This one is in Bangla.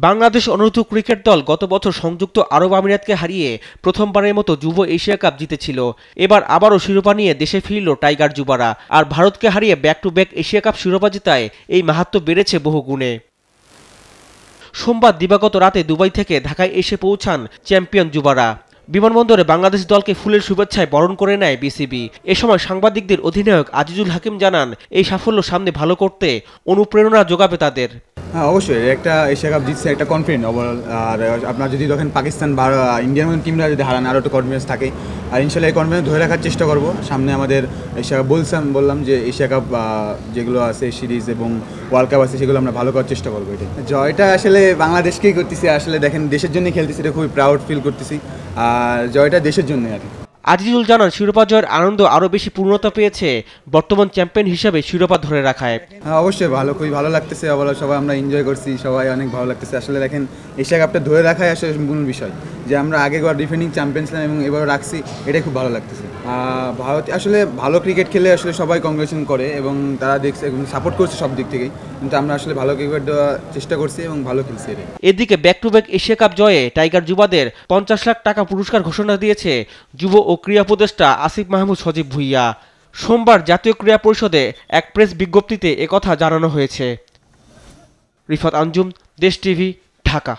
বাংলাদেশ অনূর্ধ্ব ক্রিকেট দল গত বছর সংযুক্ত আরব আমিরাতকে হারিয়ে প্রথমবারের মতো যুব এশিয়া কাপ জিতেছিল। এবার আবারও শিরোপা নিয়ে দেশে ফিরল টাইগার যুবারা। আর ভারতকে হারিয়ে back to back Asia cup শিরোপা জেতায় এই মাহাত্ম্য বেড়েছে বহু গুণে। সোমবার দিবাগত রাতে দুবাই থেকে ঢাকায় এসে পৌঁছান চ্যাম্পিয়ন যুবারা। বিমানবন্দরে বাংলাদেশ দলকে ফুলের শুভেচ্ছায় বরণ করে নেয় বিসিবি। এ সময় সাংবাদিকদের অধিনায়ক আজিজুল হাকিম জানান, এই সাফল্য সামনে ভালো করতে অনুপ্রেরণা যোগাবে তাদের। হ্যাঁ, অবশ্যই একটা এশিয়া কাপ জিতছে, একটা কনফিডেন্ট ওভারঅল। আর আপনার যদি দেখেন পাকিস্তান বা ইন্ডিয়ার মতো টিমরা যদি হারান আরও একটু কনফিডেন্স থাকে। আর ইনশাল্লাহ এই কনফিডেন্স ধরে রাখার চেষ্টা করব। সামনে আমাদের এশিয়া কাপ বললাম যে এশিয়া কাপ যেগুলো আছে সিরিজ এবং ওয়ার্ল্ড কাপ আছে সেগুলো আমরা ভালো করার চেষ্টা করবো। এটা জয়টা আসলে বাংলাদেশকেই করতেছি, আসলে দেখেন দেশের জন্যই খেলতেছি, এটা খুবই প্রাউড ফিল করতেছি। আর জয়টা দেশের জন্যই আর কি। আজিজুল জানান, শিরোপা জয়ের আনন্দ আরও বেশি পূর্ণতা পেয়েছে বর্তমান চ্যাম্পিয়ন হিসেবে শিরোপা ধরে রাখায়। হ্যাঁ, অবশ্যই খুবই ভালো লাগতেছে। সবাই আমরা এনজয় করছি, সবাই অনেক ভালো লাগতেছে। আসলে দেখেন এশিয়া কাপটা ধরে রাখাই আসলে মূল বিষয়, যে আমরা আগেবার ডিফেন্ডিং চ্যাম্পিয়ন ছিলাম এবং এবার রাখছি, এটাই খুব ভালো লাগতেছে। ভারত আসলে ভালো ক্রিকেট খেলে আসলে সবাই কংগ্রেচুলেশন করে এবং তারা দেখছে এবং সাপোর্ট করছে সব দিক থেকেই। কিন্তু আমরা আসলে ভালো ক্রিকেট দেওয়ার চেষ্টা করছি এবং ভালো খেলছি। এদিকে back to back Asia cup জয়ে টাইগার যুবাদের 50 লাখ টাকা পুরস্কার ঘোষণা দিয়েছে যুব ও ক্রীড়া উপদেষ্টা আসিফ মাহমুদ সজীব ভুইয়া। সোমবার জাতীয় ক্রীড়া পরিষদে এক প্রেস বিজ্ঞপ্তিতে একথা জানানো হয়েছে। রিফাত আঞ্জুম, দেশ টিভি, ঢাকা।